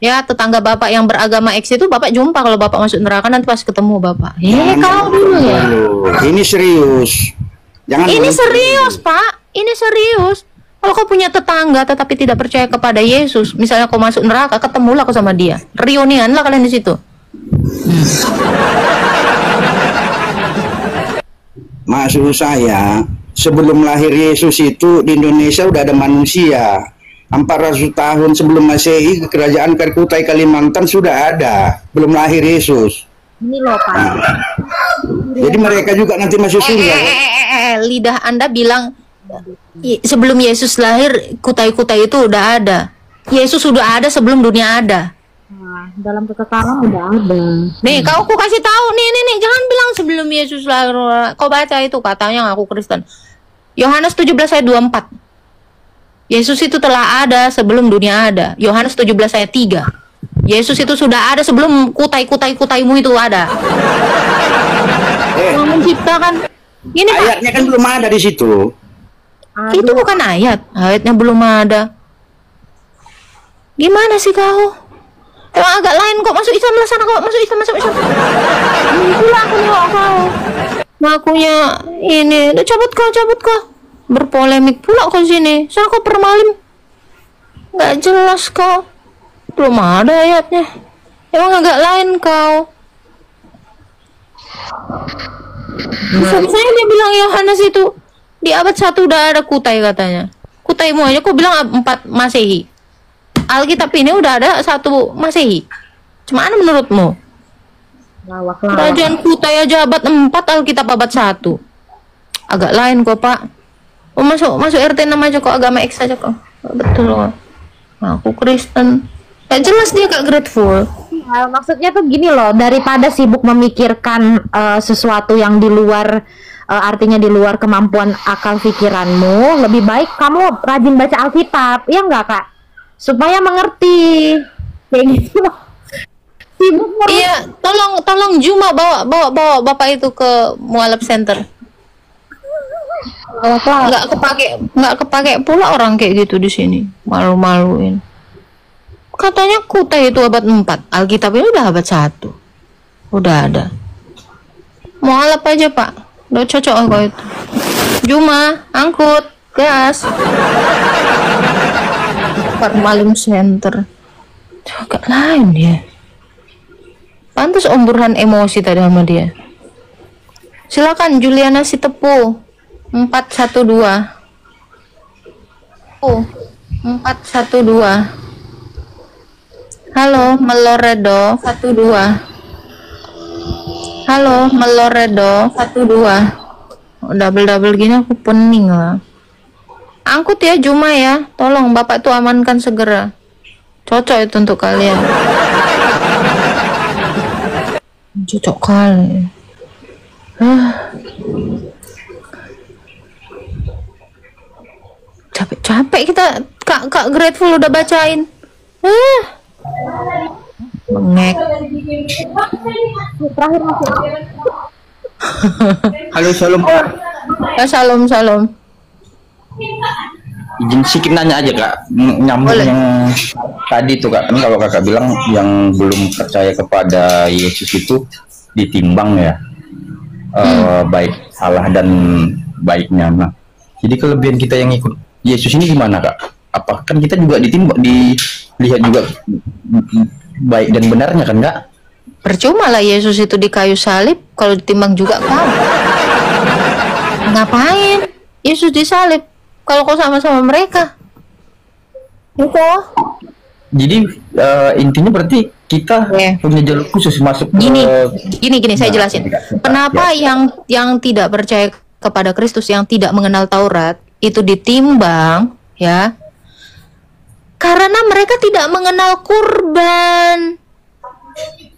ya tetangga Bapak yang beragama X itu Bapak jumpa kalau Bapak masuk neraka, nanti pas ketemu Bapak. Kau dulu ya. Ini serius. Jangan ini serius Pak, ini serius. Kalau kau punya tetangga tetapi tidak percaya kepada Yesus, misalnya kau masuk neraka, ketemulah kau sama dia. Reunian lah kalian di situ. Maksud saya, sebelum lahir Yesus itu di Indonesia udah ada manusia. 400 tahun sebelum Masehi, kerajaan Kutai Kalimantan sudah ada, belum lahir Yesus. Ini loh Pak. Jadi mereka juga nanti masuk surga. Lidah Anda bilang sebelum Yesus lahir Kutai-Kutai itu udah ada. Yesus sudah ada sebelum dunia ada. Nah, dalam kekekalan udah ada. Nih, kau aku kasih tahu nih, jangan bilang sebelum Yesus lahir. Kau baca itu katanya ngaku Kristen. Yohanes 17 ayat 24. Yesus itu telah ada sebelum dunia ada. Yohanes 17 ayat 3. Yesus itu sudah ada sebelum kutaimu itu ada. Yang menciptakan. Ini ayatnya kan belum ada di situ. Itu bukan ayat. Ayatnya belum ada. Gimana sih kau? Emang agak lain kok, masuk Islam lah sana kok, masuk Islam. Itulah aku nengok kau. Ngakunya ini, cabut kau. Berpolemik pula kau sini. Soalnya kau permalim. Nggak jelas kau. Belum ada ayatnya. Emang agak lain kau. Bisa-bisanya dia bilang Yohanes itu di abad 1 udah ada Kutai katanya. Kutaimu aja kau bilang 4 Masehi. Alkitab ini udah ada 1 Masehi. Gimana menurutmu? Kerajaan Kutai aja abad 4, Alkitab abad 1. Agak lain kok Pak. Oh, masuk RT 6 aja kok, agama X aja kok. Betul loh. Aku Kristen. Gak jelas dia Kak grateful. Maksudnya tuh gini loh, daripada sibuk memikirkan sesuatu yang di luar artinya di luar kemampuan akal pikiranmu, lebih baik kamu rajin baca Alkitab, ya enggak Kak? Supaya mengerti. Kayak gitu loh. Iya, tolong Juma bawa Bapak itu ke Mualaf Center. Nggak kepake pula orang kayak gitu di sini. Malu-maluin. Katanya Kutai itu abad 4, Alkitab ini udah abad 1. Udah ada. Mualaf aja Pak, udah cocok aku itu. Juma, angkut, gas. Pak Malim Center. Agak lain dia. Pantas Om Burhan emosi tadi sama dia. Silakan Juliana Sitepu 412. 412. Halo Meloredo 12. Halo Meloredo 12. Double gini aku pening lah. Angkut ya Juma ya. Tolong Bapak tuh amankan segera. Cocok itu untuk kalian. Cocok kali. Capek kita Kak grateful udah bacain. Bengek. Halo, Shalom Pak. Ya, Shalom. Izin sedikit nanya aja Kak, nyambung Boleh. yang tadi tuh Kak, kan kalau Kakak bilang yang belum percaya kepada Yesus itu ditimbang ya, baik salah dan baiknya. Nah, jadi kelebihan kita yang ikut Yesus ini gimana Kak? Apa kan kita juga ditimbang, dilihat juga baik dan benarnya kan Kak? Percuma lah Yesus itu di kayu salib kalau ditimbang juga kau. Ngapain Yesus disalib kalau kau sama-sama mereka? Itu. Jadi intinya berarti kita punya jalur khusus masuk Gini saya Nah, jelasin. Kak. Kenapa yang tidak percaya kepada Kristus, yang tidak mengenal Taurat itu ditimbang ya? Karena mereka tidak mengenal kurban.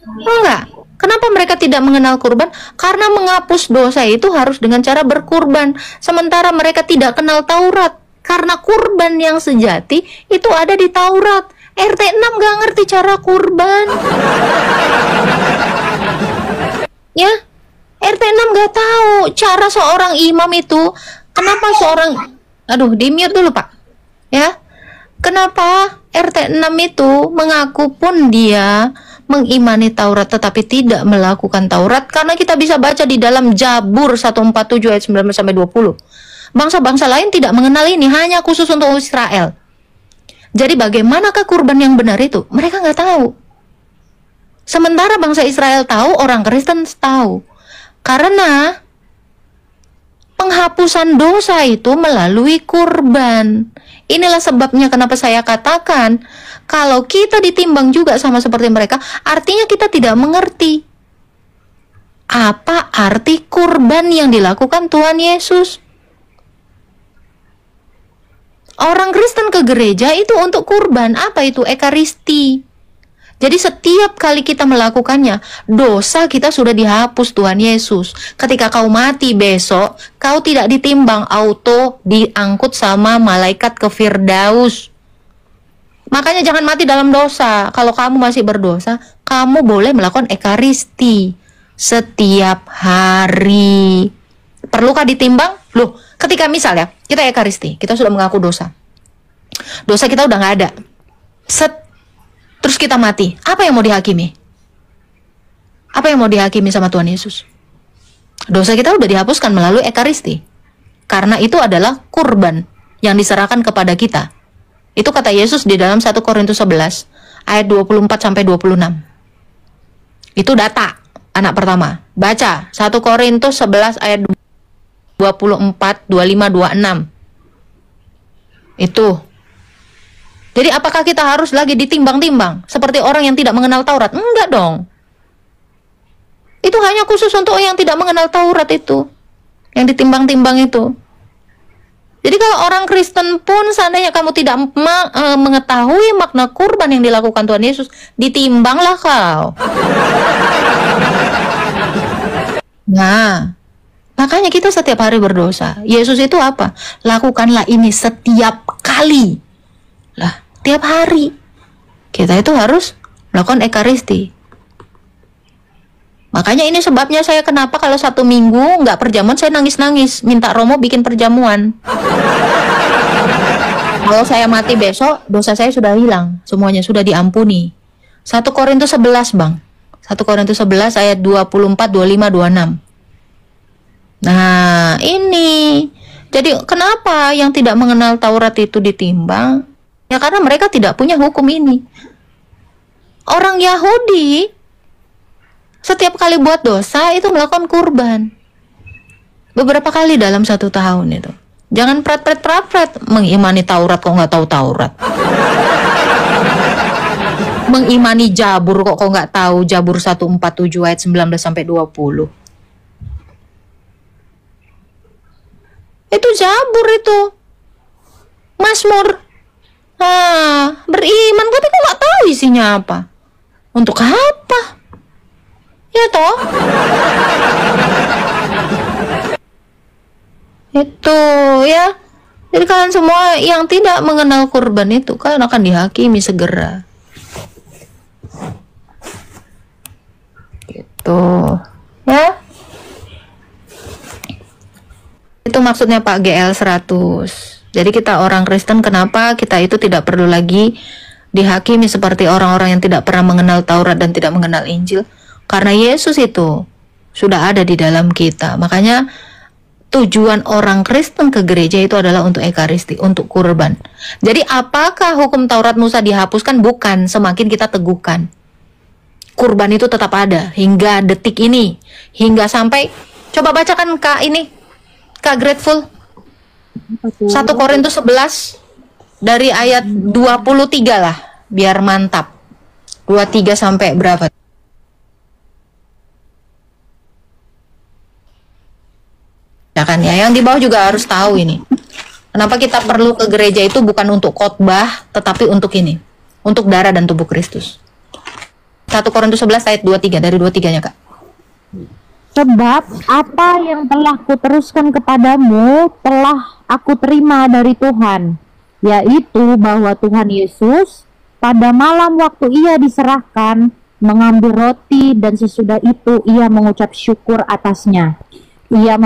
Enggak. Kenapa mereka tidak mengenal kurban? Karena menghapus dosa itu harus dengan cara berkurban. Sementara mereka tidak kenal Taurat. Karena kurban yang sejati itu ada di Taurat. RT 6 gak ngerti cara kurban. Ya, RT 6 gak tahu cara seorang imam itu. Kenapa di mute dulu Pak. Ya, kenapa RT 6 itu mengaku pun dia mengimani Taurat tetapi tidak melakukan Taurat? Karena kita bisa baca di dalam Jabur 147 ayat 19 sampai 20. Bangsa-bangsa lain tidak mengenal ini, hanya khusus untuk Israel. Jadi bagaimanakah kurban yang benar itu? Mereka nggak tahu. Sementara bangsa Israel tahu, orang Kristen tahu. Karena penghapusan dosa itu melalui kurban. Inilah sebabnya kenapa saya katakan kalau kita ditimbang juga sama seperti mereka, artinya kita tidak mengerti apa arti kurban yang dilakukan Tuhan Yesus. Orang Kristen ke gereja itu untuk kurban. Apa itu? Ekaristi. Jadi setiap kali kita melakukannya, dosa kita sudah dihapus Tuhan Yesus. Ketika kau mati besok, kau tidak ditimbang, auto diangkut sama malaikat ke Firdaus. Makanya jangan mati dalam dosa. Kalau kamu masih berdosa, kamu boleh melakukan ekaristi setiap hari. Perlukah ditimbang? Loh, ketika misalnya kita ekaristi, kita sudah mengaku dosa. Dosa kita udah nggak ada. Terus kita mati. Apa yang mau dihakimi? Apa yang mau dihakimi sama Tuhan Yesus? Dosa kita udah dihapuskan melalui ekaristi. Karena itu adalah kurban yang diserahkan kepada kita. Itu kata Yesus di dalam 1 Korintus 11 ayat 24 sampai 26. Itu data anak pertama. Baca 1 Korintus 11 ayat 24, 25, 26. Itu. Jadi apakah kita harus lagi ditimbang-timbang seperti orang yang tidak mengenal Taurat? Enggak dong. Itu hanya khusus untuk yang tidak mengenal Taurat itu. Yang ditimbang-timbang itu. Jadi kalau orang Kristen pun seandainya kamu tidak mengetahui makna kurban yang dilakukan Tuhan Yesus, ditimbanglah kau. Nah, makanya kita setiap hari berdosa. Yesus itu apa? Lakukanlah ini setiap kali. Lah, tiap hari. Kita itu harus melakukan ekaristi. Makanya ini sebabnya saya kenapa kalau 1 minggu nggak perjamuan saya nangis-nangis, minta Romo bikin perjamuan. Kalau saya mati besok, dosa saya sudah hilang, semuanya sudah diampuni. 1 Korintus 11 bang, 1 Korintus 11 ayat 24, 25, 26. Nah ini, jadi kenapa yang tidak mengenal Taurat itu ditimbang? Ya karena mereka tidak punya hukum ini. Orang Yahudi setiap kali buat dosa itu melakukan kurban. Beberapa kali dalam 1 tahun itu. Jangan prat-prat mengimani Taurat kok nggak tahu Taurat. Mengimani Jabur kok nggak tahu Jabur 147 ayat 19 sampai 20. Itu Jabur itu. Mazmur. Beriman tapi kok nggak tahu isinya apa. Untuk apa? Ya toh? Itu ya. Jadi kalian semua yang tidak mengenal kurban itu kalian akan dihakimi segera. Gitu. Ya. Itu maksudnya Pak GL 100. Jadi kita orang Kristen kenapa kita itu tidak perlu lagi dihakimi seperti orang-orang yang tidak pernah mengenal Taurat dan tidak mengenal Injil? Karena Yesus itu sudah ada di dalam kita. Makanya tujuan orang Kristen ke gereja itu adalah untuk ekaristi, untuk kurban. Jadi apakah hukum Taurat Musa dihapuskan? Bukan, semakin kita teguhkan. Kurban itu tetap ada hingga detik ini. Hingga sampai, coba bacakan Kak ini, Kak Grateful. 1 Korintus 11 dari ayat 23 lah, biar mantap. 23 sampai berapa? Ya kan ya, yang di bawah juga harus tahu ini. Kenapa kita perlu ke gereja itu bukan untuk khotbah, tetapi untuk ini, untuk darah dan tubuh Kristus. 1 Korintus 11 ayat 23, dari 23-nya Kak. Sebab apa yang telah kuteruskan kepadamu telah aku terima dari Tuhan, yaitu bahwa Tuhan Yesus pada malam waktu ia diserahkan mengambil roti dan sesudah itu ia mengucap syukur atasnya. Ia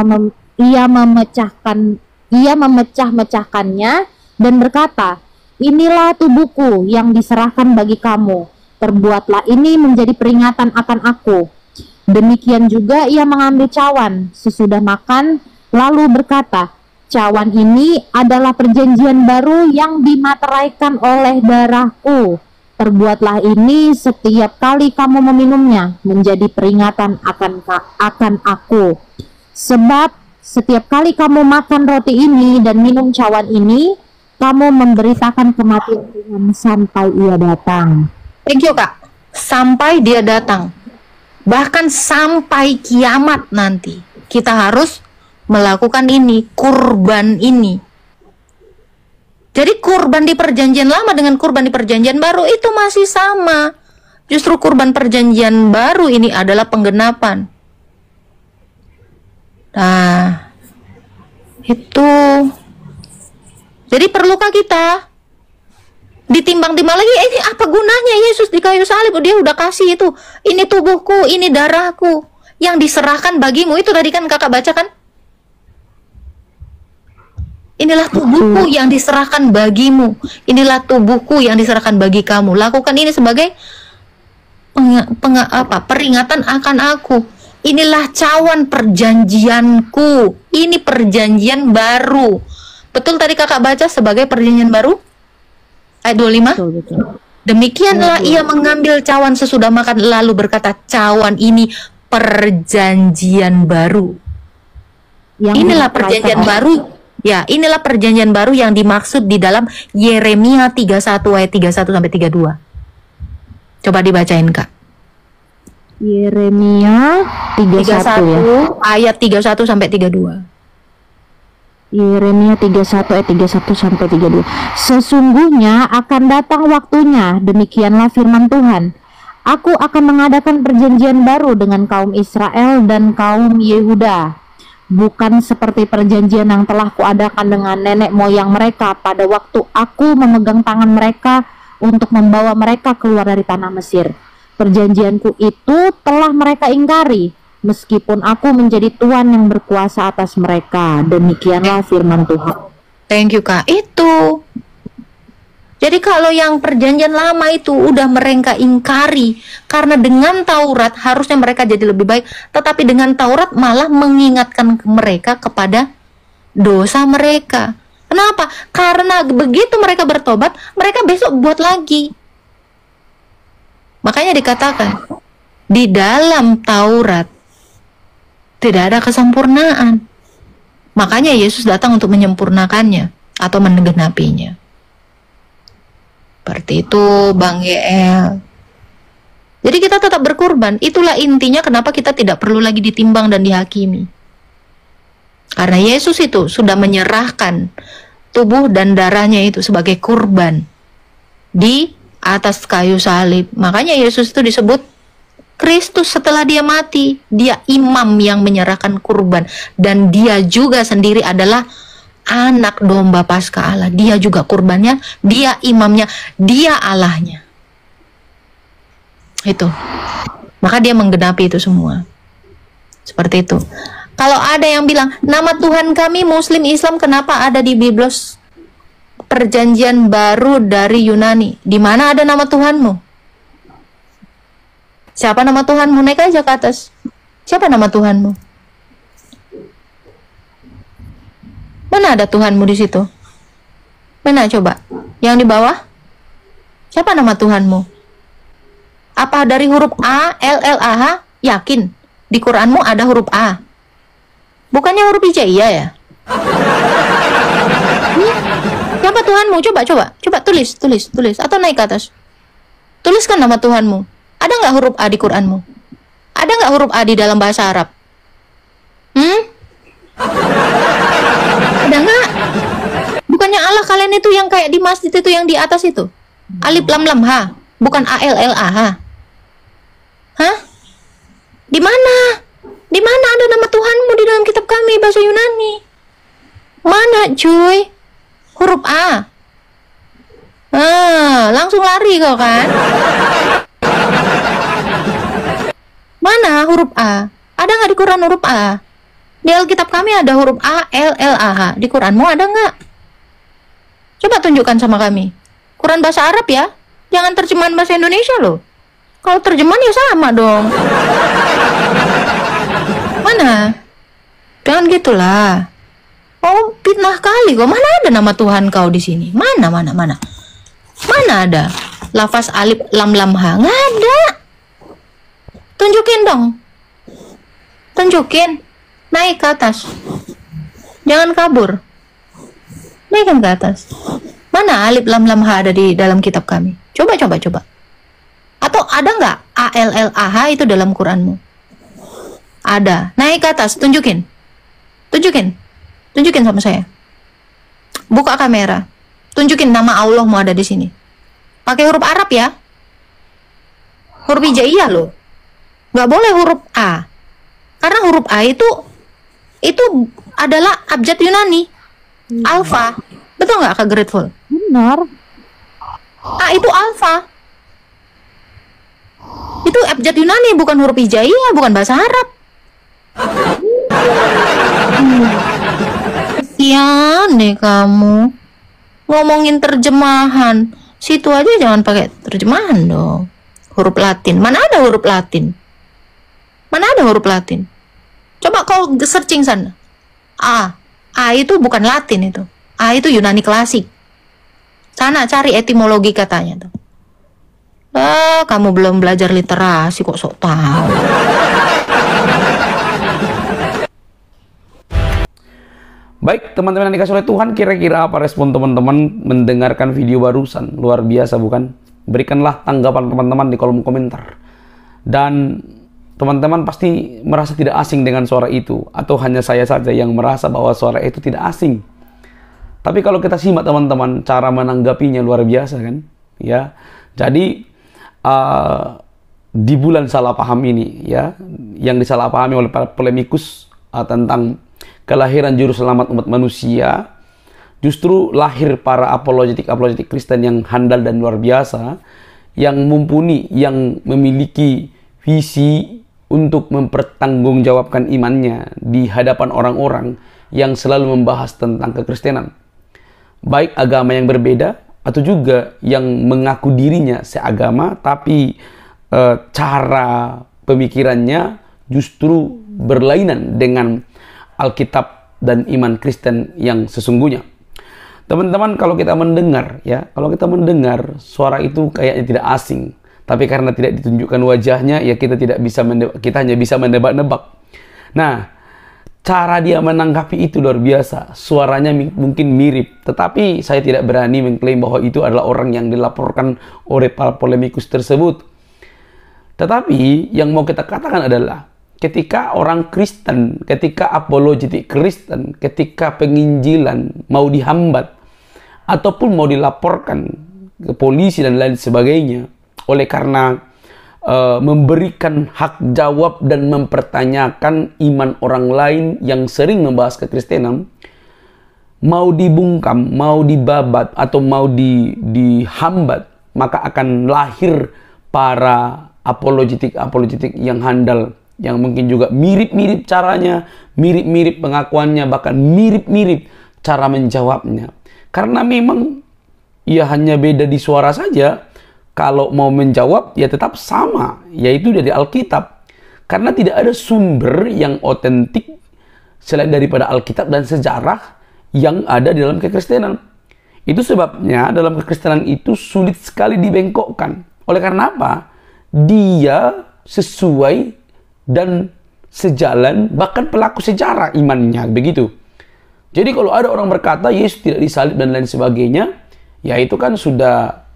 memecah-mecahkannya dan berkata, inilah tubuhku yang diserahkan bagi kamu. Perbuatlah ini menjadi peringatan akan aku. Demikian juga ia mengambil cawan sesudah makan, lalu berkata, cawan ini adalah perjanjian baru yang dimateraikan oleh darahku. Perbuatlah ini setiap kali kamu meminumnya menjadi peringatan akan aku. Sebab setiap kali kamu makan roti ini dan minum cawan ini, kamu memberitakan kematian Tuhan sampai ia datang. Thank you Kak. Sampai dia datang. Bahkan sampai kiamat nanti. Kita harus melakukan ini, kurban ini. Jadi kurban di perjanjian lama dengan kurban di perjanjian baru itu masih sama. Justru kurban perjanjian baru ini adalah penggenapan. Nah, itu. Jadi perlukah kita ditimbang-timbang lagi? Ini apa gunanya Yesus di kayu salib? Dia udah kasih itu. Ini tubuhku, ini darahku yang diserahkan bagimu. Itu tadi kan kakak bacakan. Inilah tubuhku yang diserahkan bagimu. Inilah tubuhku yang diserahkan bagi kamu. Lakukan ini sebagai peringatan akan aku. Inilah cawan perjanjianku. Ini perjanjian baru. Betul tadi kakak baca sebagai perjanjian baru? Ayat 25. Betul. Demikianlah ia mengambil cawan sesudah makan lalu berkata, cawan ini perjanjian baru. Inilah perjanjian baru. Ya, inilah perjanjian baru yang dimaksud di dalam Yeremia 31 ayat 31 sampai 32. Coba dibacain Kak. Yeremia 31 ya. Ayat 31 sampai 32. Yeremia 31 ayat 31 sampai 32. Sesungguhnya akan datang waktunya, demikianlah firman Tuhan. Aku akan mengadakan perjanjian baru dengan kaum Israel dan kaum Yehuda, bukan seperti perjanjian yang telah kuadakan dengan nenek moyang mereka pada waktu aku memegang tangan mereka untuk membawa mereka keluar dari tanah Mesir. Perjanjianku itu telah mereka ingkari, meskipun aku menjadi Tuhan yang berkuasa atas mereka. Demikianlah firman Tuhan. Thank you, Kak. Itu. Jadi kalau yang perjanjian lama itu udah mereka ingkari, karena dengan Taurat harusnya mereka jadi lebih baik, tetapi dengan Taurat malah mengingatkan mereka kepada dosa mereka. Kenapa? Karena begitu mereka bertobat, mereka besok buat lagi. Makanya dikatakan, di dalam Taurat tidak ada kesempurnaan. Makanya Yesus datang untuk menyempurnakannya atau menggenapinya. Seperti itu, Bang GL. Jadi kita tetap berkurban. Itulah intinya kenapa kita tidak perlu lagi ditimbang dan dihakimi. Karena Yesus itu sudah menyerahkan tubuh dan darahnya itu sebagai kurban di atas kayu salib. Makanya Yesus itu disebut Kristus setelah dia mati. Dia imam yang menyerahkan kurban. Dan dia juga sendiri adalah anak domba Paskah Allah. Dia juga kurbannya, dia imamnya, dia Allahnya. Itu. Maka dia menggenapi itu semua. Seperti itu. Kalau ada yang bilang, nama Tuhan kami Muslim Islam kenapa ada di Biblos perjanjian baru dari Yunani? Di mana ada nama Tuhanmu? Siapa nama Tuhanmu? Naik aja ke atas. Siapa nama Tuhanmu? Mana ada Tuhanmu di situ? Mana coba? Yang di bawah? Siapa nama Tuhanmu? Apa dari huruf A, L, L, A, H? Yakin? Di Quranmu ada huruf A? Bukannya huruf hijaiyah ya? Siapa Tuhanmu? Coba tulis. Atau naik ke atas. Tuliskan nama Tuhanmu. Ada nggak huruf A di Quranmu? Ada nggak huruf A di dalam bahasa Arab? Ada nggak? Bukannya Allah kalian itu yang kayak di masjid itu yang di atas itu? Alif lam lam ha, bukan A L L A H. Hah? Di mana? Di mana ada nama Tuhanmu di dalam kitab kami bahasa Yunani? Mana cuy? Huruf A. Langsung lari kau kan? Mana huruf A? Ada nggak di Quran huruf A? Di Alkitab kami ada huruf A, L, L, A, H. Di Quranmu ada nggak? Coba tunjukkan sama kami. Quran bahasa Arab ya. Jangan terjemahan bahasa Indonesia loh. Kalau terjemahan ya sama dong. Mana? Jangan gitulah. Oh, fitnah kali kok. Mana ada nama Tuhan kau di sini? Mana? Mana ada? Lafaz alif lam lam ha. Nggak ada. Tunjukin dong. Tunjukin. Naik ke atas. Jangan kabur. Naikkan ke atas. Mana alif lam lam ha ada di dalam kitab kami? Coba. Atau ada nggak A L L A H itu dalam Quranmu? Ada. Naik ke atas. Tunjukin sama saya. Buka kamera. Tunjukin nama Allahmu ada di sini. Pakai huruf Arab ya. Huruf hijaiyah loh. Nggak boleh huruf A. Karena huruf A itu adalah abjad Yunani. Alfa. Betul nggak Kak Grateful? Benar. A itu alfa. Itu abjad Yunani, bukan huruf hijaiyah, bukan bahasa Arab. Kasian nih kamu. Ngomongin terjemahan. Situ aja jangan pakai terjemahan dong. Huruf Latin. Mana ada huruf Latin? Coba kau searching sana. A itu bukan Latin itu. A itu Yunani klasik. Sana cari etimologi katanya tuh. Kamu belum belajar literasi kok sok tahu. Baik, teman-teman yang dikasih oleh Tuhan, kira-kira apa respon teman-teman mendengarkan video barusan? Luar biasa bukan? Berikanlah tanggapan teman-teman di kolom komentar. Dan teman-teman pasti merasa tidak asing dengan suara itu, atau hanya saya saja yang merasa bahwa suara itu tidak asing. Tapi kalau kita simak teman-teman, cara menanggapinya luar biasa kan, ya. Jadi di bulan salah paham ini, ya, yang disalahpahami oleh para polemikus tentang kelahiran juru selamat umat manusia, justru lahir para apologetik Kristen yang handal dan luar biasa, yang mumpuni, yang memiliki visi untuk mempertanggungjawabkan imannya di hadapan orang-orang yang selalu membahas tentang kekristenan. Baik agama yang berbeda atau juga yang mengaku dirinya seagama, tapi cara pemikirannya justru berlainan dengan Alkitab dan iman Kristen yang sesungguhnya. Teman-teman, kalau kita mendengar, ya, kalau kita mendengar suara itu kayaknya tidak asing, tapi karena tidak ditunjukkan wajahnya, ya kita hanya bisa menebak-nebak. Nah, cara dia menanggapi itu luar biasa. Suaranya mungkin mirip, tetapi saya tidak berani mengklaim bahwa itu adalah orang yang dilaporkan oleh para polemikus tersebut. Tetapi yang mau kita katakan adalah, ketika orang Kristen, ketika apologetik Kristen, ketika penginjilan mau dihambat ataupun mau dilaporkan ke polisi dan lain sebagainya, oleh karena memberikan hak jawab dan mempertanyakan iman orang lain yang sering membahas kekristenan, mau dibungkam, mau dibabat, atau mau dihambat, maka akan lahir para apologetik yang handal, yang mungkin juga mirip-mirip caranya, mirip-mirip pengakuannya, bahkan mirip-mirip cara menjawabnya. Karena memang ya hanya beda di suara saja. Kalau mau menjawab ya tetap sama, yaitu dari Alkitab. Karena tidak ada sumber yang otentik selain daripada Alkitab dan sejarah yang ada di dalam kekristenan. Itu sebabnya dalam kekristenan itu sulit sekali dibengkokkan. Oleh karena apa? Dia sesuai dan sejalan, bahkan pelaku sejarah imannya, begitu. Jadi kalau ada orang berkata Yesus tidak disalib dan lain sebagainya, ya itu kan sudah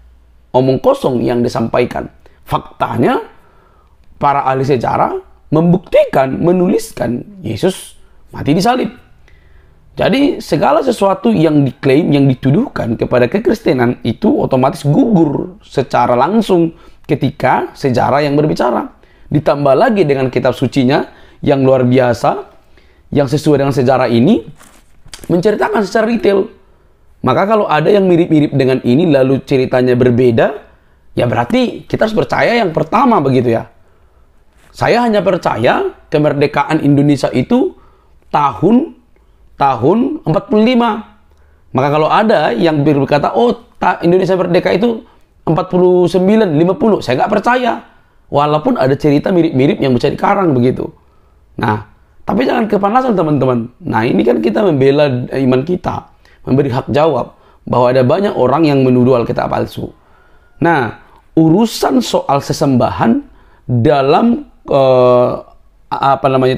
omong kosong yang disampaikan. Faktanya, para ahli sejarah membuktikan, menuliskan Yesus mati disalib. Jadi segala sesuatu yang diklaim, yang dituduhkan kepada kekristenan itu otomatis gugur secara langsung ketika sejarah yang berbicara. Ditambah lagi dengan kitab sucinya yang luar biasa, yang sesuai dengan sejarah ini, menceritakan secara detail. Maka kalau ada yang mirip-mirip dengan ini lalu ceritanya berbeda, ya berarti kita harus percaya yang pertama, begitu ya. Saya hanya percaya kemerdekaan Indonesia itu tahun 45. Maka kalau ada yang berkata, oh Indonesia merdeka itu 49, 50, saya nggak percaya. Walaupun ada cerita mirip-mirip yang bisa dikarang begitu. Nah, tapi jangan kepanasan teman-teman. Nah, ini kan kita membela iman kita, memberi hak jawab bahwa ada banyak orang yang menuduh Alkitab palsu. Nah, urusan soal sesembahan dalam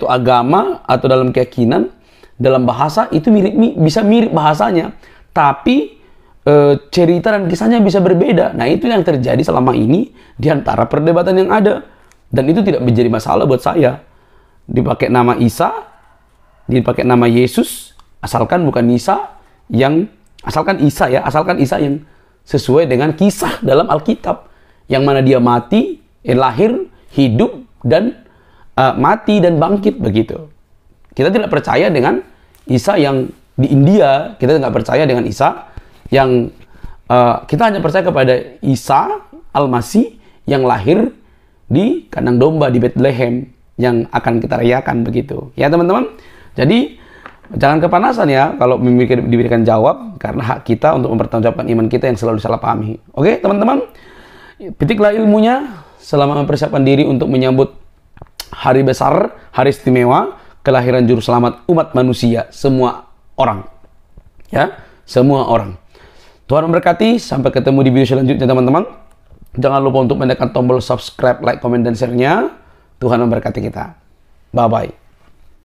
agama atau dalam keyakinan, dalam bahasa itu bisa mirip bahasanya, tapi cerita dan kisahnya bisa berbeda. Nah, itu yang terjadi selama ini di antara perdebatan yang ada, dan itu tidak menjadi masalah buat saya. Dipakai nama Isa, dipakai nama Yesus, asalkan Isa yang sesuai dengan kisah dalam Alkitab, yang mana dia mati, lahir, hidup, dan mati dan bangkit, begitu. Kita tidak percaya dengan Isa yang di India, kita tidak percaya dengan Isa yang kita hanya percaya kepada Isa Al-Masih yang lahir di kandang domba di Bethlehem, yang akan kita rayakan, begitu ya teman-teman. Jadi jangan kepanasan ya kalau diberikan jawab, karena hak kita untuk mempertanggungjawabkan iman kita yang selalu salah pahami. Oke teman-teman, petiklah ilmunya selama mempersiapkan diri untuk menyambut hari besar, hari istimewa, kelahiran juru selamat umat manusia, semua orang, ya, semua orang. Tuhan memberkati. Sampai ketemu di video selanjutnya teman-teman. Jangan lupa untuk menekan tombol subscribe, like, komen, dan share-nya. Tuhan memberkati kita. Bye-bye.